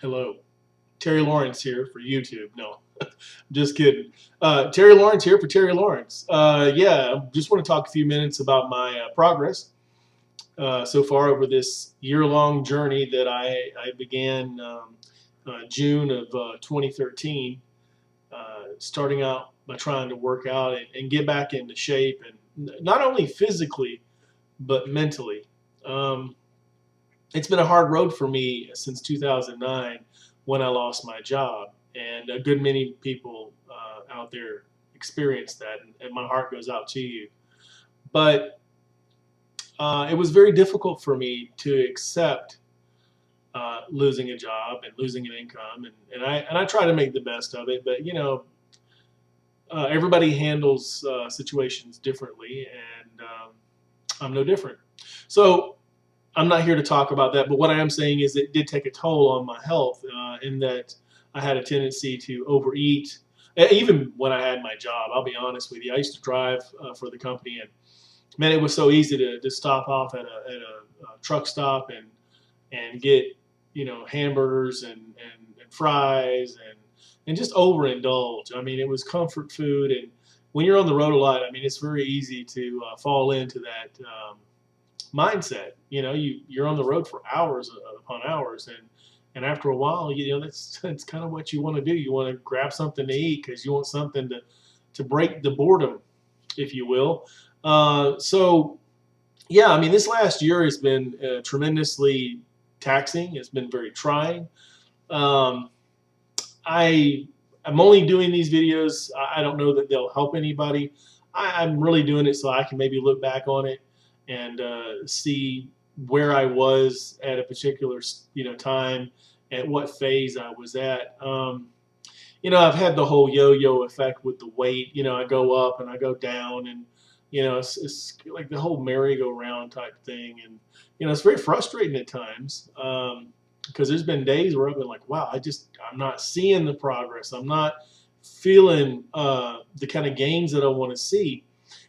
Hello. Terry Lawrence here for YouTube. No, just kidding. Terry Lawrence here for Terry Lawrence. Yeah, just want to talk a few minutes about my progress so far over this year-long journey that I began June of 2013, starting out by trying to work out and get back into shape, and not only physically but mentally. Um, it's been a hard road for me since 2009 when I lost my job, and a good many people out there experienced that, and my heart goes out to you. But it was very difficult for me to accept losing a job and losing an income, and I try to make the best of it. But everybody handles situations differently, and I'm no different. So I'm not here to talk about that, but what I am saying is it did take a toll on my health in that I had a tendency to overeat. Even when I had my job, I'll be honest with you, I used to drive for the company, and man, it was so easy to stop off at a truck stop and get hamburgers and fries and just overindulge. I mean, it was comfort food, and when you're on the road a lot, I mean, it's very easy to fall into that mindset. You're on the road for hours upon hours, and after a while, that's kind of what you want to do. You want to grab something to eat because you want something to break the boredom, if you will. So yeah, I mean, this last year has been tremendously taxing. It's been very trying. Um, I'm only doing these videos. I don't know that they'll help anybody. I'm really doing it so I can maybe look back on it and see where I was at a particular time, at what phase I was at. I've had the whole yo-yo effect with the weight. I go up and I go down, and it's like the whole merry-go-round type thing, and it's very frustrating at times. Because there's been days where I've been like, wow, I'm not seeing the progress. I'm not feeling the kind of gains that I want to see.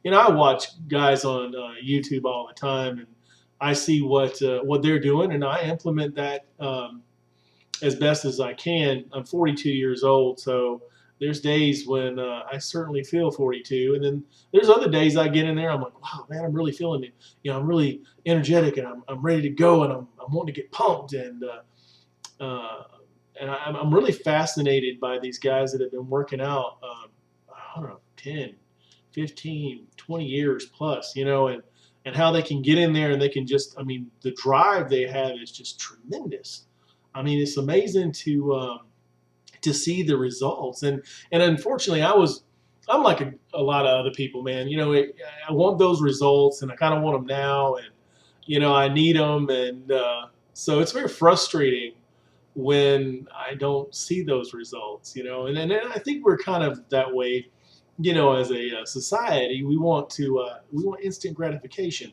I watch guys on YouTube all the time, and I see what they're doing, and I implement that as best as I can. I'm 42 years old, so there's days when I certainly feel 42, and then there's other days I get in there, I'm like, wow, man, I'm really feeling it. I'm really energetic, and I'm ready to go, and I'm wanting to get pumped, uh, and I'm really fascinated by these guys that have been working out, I don't know, 10, 15, 20 years plus, and how they can get in there and they can just, I mean, the drive they have is just tremendous. I mean, it's amazing to see the results. And unfortunately, I'm like a lot of other people, man. I want those results, and I kind of want them now, and I need them, and so it's very frustrating when I don't see those results. And I think we're kind of that way. As a society, we want instant gratification,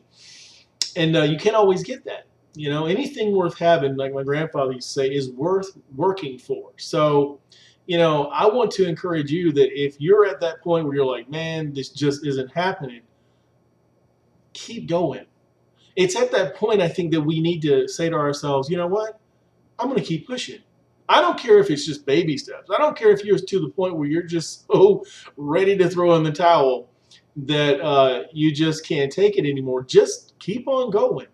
and you can't always get that. Anything worth having, like my grandfather used to say, is worth working for. So, I want to encourage you that if you're at that point where you're like, man, this just isn't happening, keep going. It's at that point, I think, that we need to say to ourselves, you know what? I'm going to keep pushing. I don't care if it's just baby steps. I don't care if you're to the point where you're just so ready to throw in the towel that you just can't take it anymore. Just keep on going.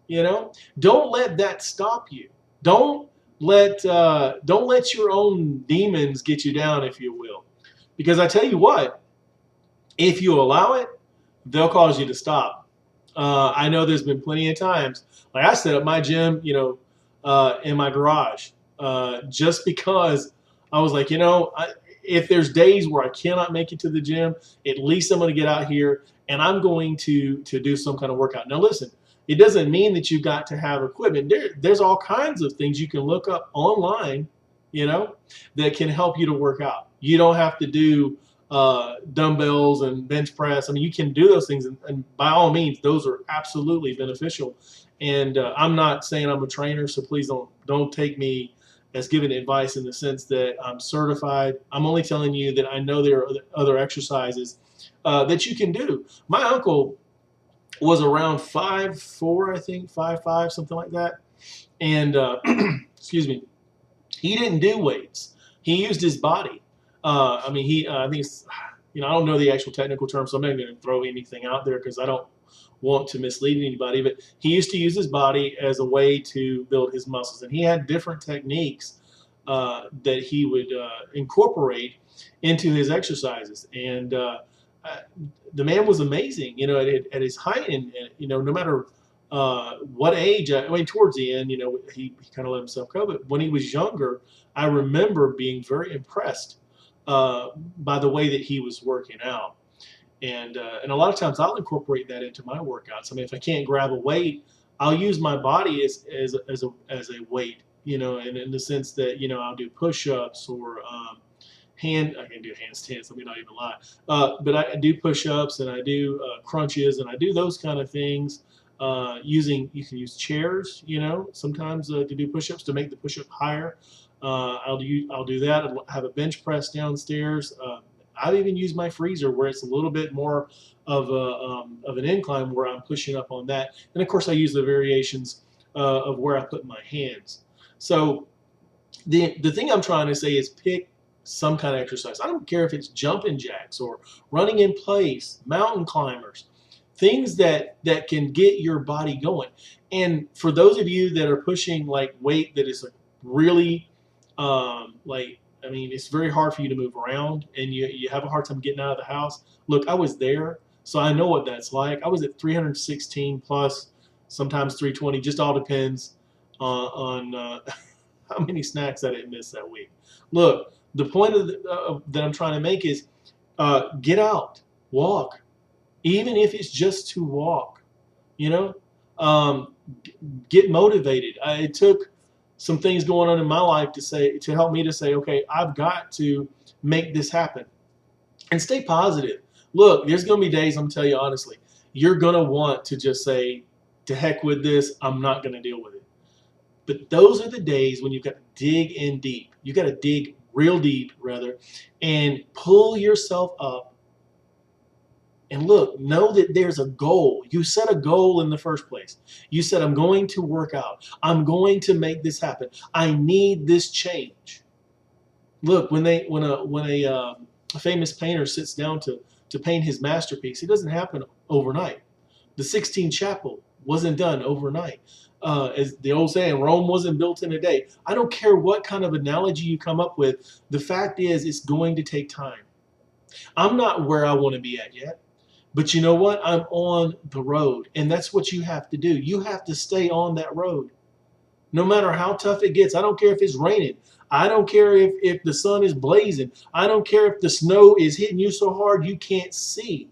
Don't let that stop you. Don't let your own demons get you down, if you will, because I tell you what, if you allow it, they'll cause you to stop. I know there's been plenty of times, like I set up my gym, in my garage, just because I was like, if there's days where I cannot make it to the gym, at least I'm going to get out here and I'm going to do some kind of workout. Now, listen, it doesn't mean that you've got to have equipment. There's all kinds of things you can look up online, that can help you to work out. You don't have to do dumbbells and bench press. I mean, you can do those things, and by all means, those are absolutely beneficial. And I'm not saying I'm a trainer, so please don't take me as giving advice in the sense that I'm certified. I'm only telling you that I know there are other exercises that you can do. My uncle was around 5'4", I think 5'5", something like that, and excuse me. He didn't do weights. He used his body. I mean, I think it's, I don't know the actual technical term, so I'm not going to throw anything out there because I don't want to mislead anybody. But he used to use his body as a way to build his muscles, and he had different techniques that he would incorporate into his exercises. And the man was amazing, at his height, and no matter what age. I mean, towards the end, he kind of let himself go. But when he was younger, I remember being very impressed by the way that he was working out. And a lot of times I'll incorporate that into my workouts. I mean, if I can't grab a weight, I'll use my body as a weight, and in the sense that, I'll do push-ups or I can do handstands, let me not even lie. But I do push-ups and I do crunches and I do those kind of things. You can use chairs, sometimes to do push-ups to make the push-up higher. I'll do that. I'll have a bench press downstairs. I've even used my freezer where it's a little bit more of an incline where I'm pushing up on that. And of course, I use the variations of where I put my hands. So the thing I'm trying to say is pick some kind of exercise. I don't care if it's jumping jacks or running in place, mountain climbers, things that can get your body going. And for those of you that are pushing like weight that is really it's very hard for you to move around and you have a hard time getting out of the house. Look, I was there, so I know what that's like. I was at 316 plus, sometimes 320, just all depends on how many snacks I didn't miss that week. Look, the point that I'm trying to make is get out, walk, even if it's just to walk, get motivated. It took some things going on in my life to help me to say, okay, I've got to make this happen and stay positive. Look, there's going to be days, I'm going to tell you honestly, you're going to want to just say, to heck with this, I'm not going to deal with it. But those are the days when you've got to dig in deep. You've got to dig real deep, rather, and pull yourself up. And look, know that there's a goal. You set a goal in the first place. You said, I'm going to work out. I'm going to make this happen. I need this change. Look, when a famous painter sits down to paint his masterpiece, it doesn't happen overnight. The Sistine Chapel wasn't done overnight. As the old saying, Rome wasn't built in a day. I don't care what kind of analogy you come up with. The fact is, it's going to take time. I'm not where I want to be at yet. But you know what? I'm on the road, and that's what you have to do. You have to stay on that road. No matter how tough it gets. I don't care if it's raining. I don't care if the sun is blazing. I don't care if the snow is hitting you so hard you can't see.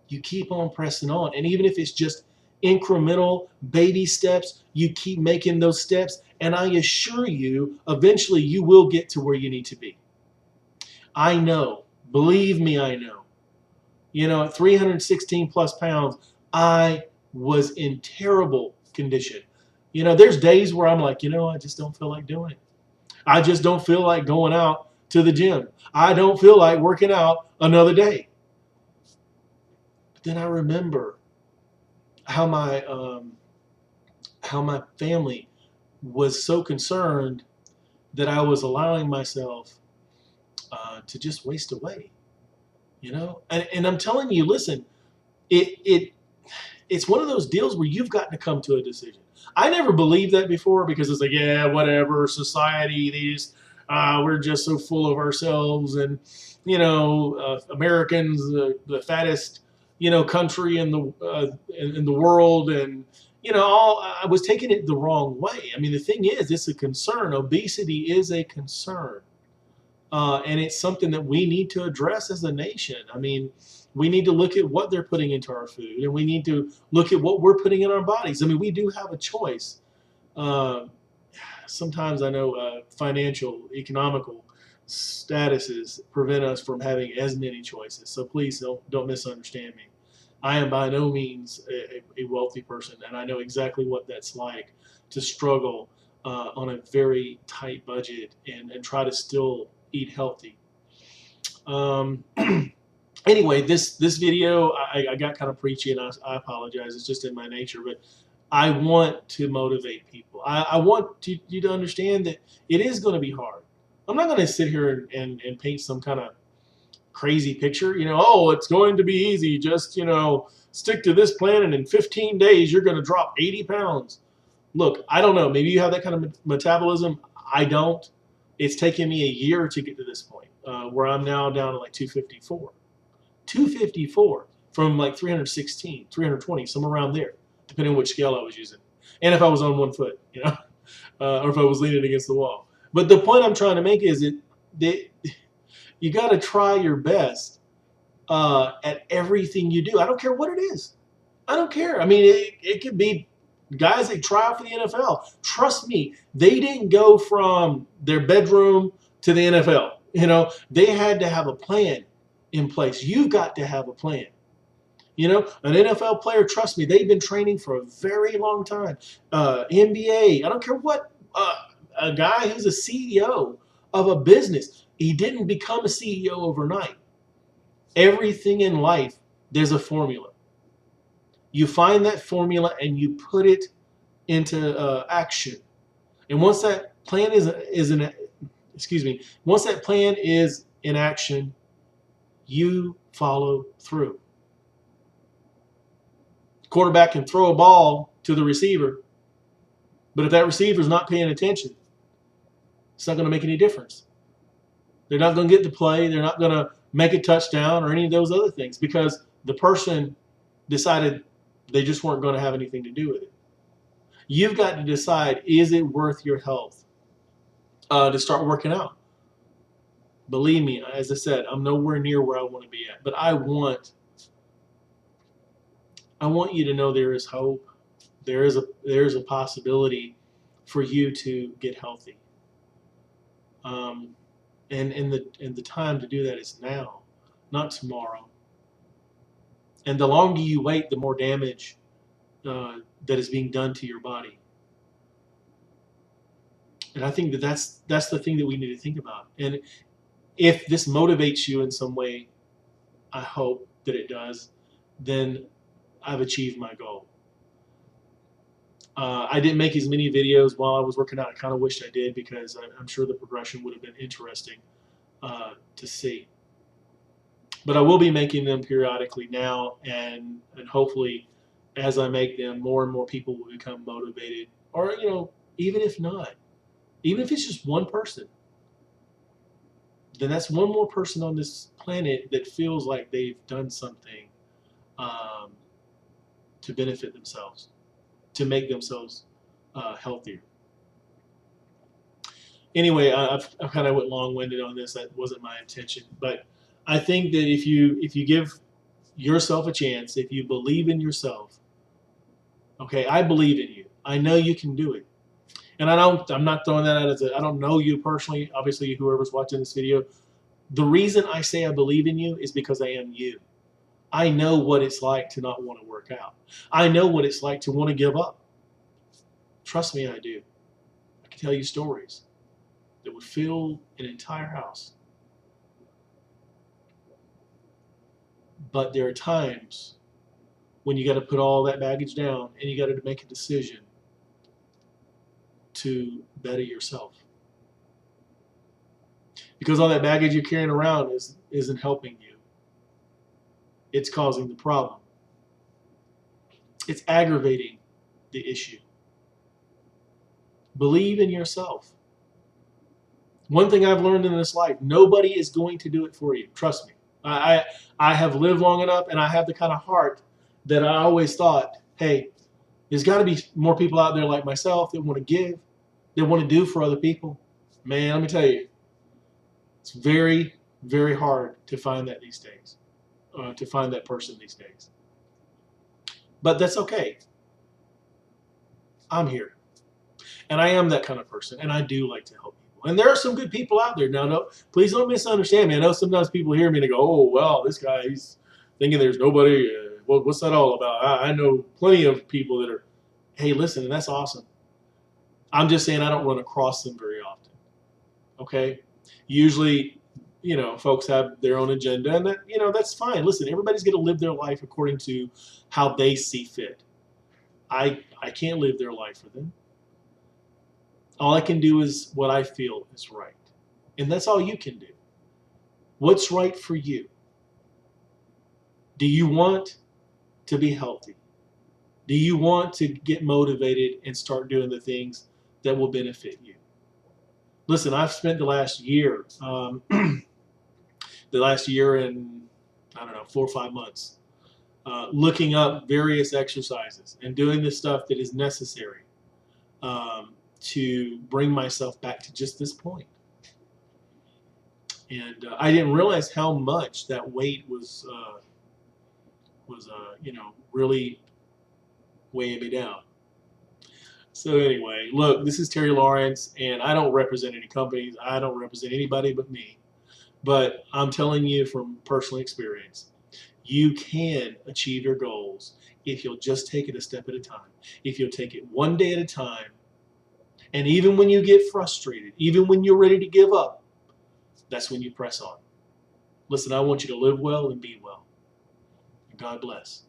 You keep on pressing on. And even if it's just incremental baby steps, you keep making those steps, and I assure you, eventually you will get to where you need to be. I know. Believe me, I know. At 316 plus pounds, I was in terrible condition. There's days where I'm like, I just don't feel like doing it. I just don't feel like going out to the gym. I don't feel like working out another day. But then I remember how my family was so concerned that I was allowing myself to just waste away. And I'm telling you, listen, it's one of those deals where you've got to come to a decision. I never believed that before because it's like, yeah, whatever, society, we're just so full of ourselves, and Americans, the fattest country in the world, and I was taking it the wrong way. I mean, the thing is, it's a concern. Obesity is a concern. And it's something that we need to address as a nation. I mean, we need to look at what they're putting into our food, and we need to look at what we're putting in our bodies. I mean, we do have a choice. Sometimes I know financial, economical statuses prevent us from having as many choices. So please don't misunderstand me. I am by no means a wealthy person, and I know exactly what that's like to struggle on a very tight budget and try to still eat healthy. Anyway, this video, I got kind of preachy, and I apologize. It's just in my nature, but I want to motivate people. I want you to understand that it is going to be hard. I'm not going to sit here and paint some kind of crazy picture. Oh, it's going to be easy. Just, stick to this plan, and in 15 days, you're going to drop 80 pounds. Look, I don't know. Maybe you have that kind of metabolism. I don't. It's taken me a year to get to this point, where I'm now down to like 254. 254 from like 316, 320, somewhere around there, depending on which scale I was using. And if I was on one foot, or if I was leaning against the wall. But the point I'm trying to make is that you got to try your best at everything you do. I don't care what it is. I don't care. I mean, it could be guys that try out for the NFL. Trust me, they didn't go from their bedroom to the NFL. They had to have a plan in place. You've got to have a plan. An NFL player, trust me, they've been training for a very long time. NBA, I don't care what, a guy who's a CEO of a business, he didn't become a CEO overnight. Everything in life, there's a formula. You find that formula and you put it into action. And once that plan once that plan is in action, you follow through. Quarterback can throw a ball to the receiver, but if that receiver is not paying attention, it's not going to make any difference. They're not going to get the play. They're not going to make a touchdown or any of those other things because the person decided they just weren't going to have anything to do with it. You've got to decide, is it worth your health to start working out? Believe me, as I said, I'm nowhere near where I want to be at, but I want you to know there is hope. There is a possibility for you to get healthy. And the time to do that is now, not tomorrow. And the longer you wait, the more damage that is being done to your body. And I think that's the thing that we need to think about. And if this motivates you in some way, I hope that it does, then I've achieved my goal. I didn't make as many videos while I was working out. I kind of wished I did because I'm sure the progression would have been interesting to see. But I will be making them periodically now, and hopefully as I make them, more and more people will become motivated. Or, even if not, even if it's just one person, then that's one more person on this planet that feels like they've done something to benefit themselves, to make themselves healthier. Anyway, I've kind of went long-winded on this. That wasn't my intention, but I think that if you give yourself a chance, if you believe in yourself, okay, I believe in you. I know you can do it. And I'm not throwing that out as I don't know you personally, obviously whoever's watching this video. The reason I say I believe in you is because I am you. I know what it's like to not want to work out. I know what it's like to want to give up. Trust me, I do. I can tell you stories that would fill an entire house. But there are times when you got to put all that baggage down and you got to make a decision to better yourself. Because all that baggage you're carrying around isn't helping you. It's causing the problem. It's aggravating the issue. Believe in yourself. One thing I've learned in this life, nobody is going to do it for you. Trust me. I have lived long enough, and I have the kind of heart that I always thought, hey, there's got to be more people out there like myself that want to give, that want to do for other people. Man, let me tell you, it's very, very hard to find that these days, to find that person these days. But that's okay. I'm here. And I am that kind of person, and I do like to help people. And there are some good people out there. Now, please don't misunderstand me. I know sometimes people hear me and they go, oh, well, this guy, he's thinking there's nobody. What's that all about? I know plenty of people that are, hey, listen, and that's awesome. I'm just saying I don't run across them very often. Okay? Usually, folks have their own agenda, and that, that's fine. Listen, everybody's going to live their life according to how they see fit. I can't live their life for them. All I can do is what I feel is right. And that's all you can do. What's right for you? Do you want to be healthy? Do you want to get motivated and start doing the things that will benefit you? Listen, I've spent the last year, and I don't know, 4 or 5 months, looking up various exercises and doing the stuff that is necessary to bring myself back to just this point. And I didn't realize how much that weight was really weighing me down. So anyway, look, this is Terry Lawrence, and I don't represent any companies. I don't represent anybody but me. But I'm telling you from personal experience, you can achieve your goals if you'll just take it a step at a time. If you'll take it one day at a time, and even when you get frustrated, even when you're ready to give up, that's when you press on. Listen, I want you to live well and be well. God bless.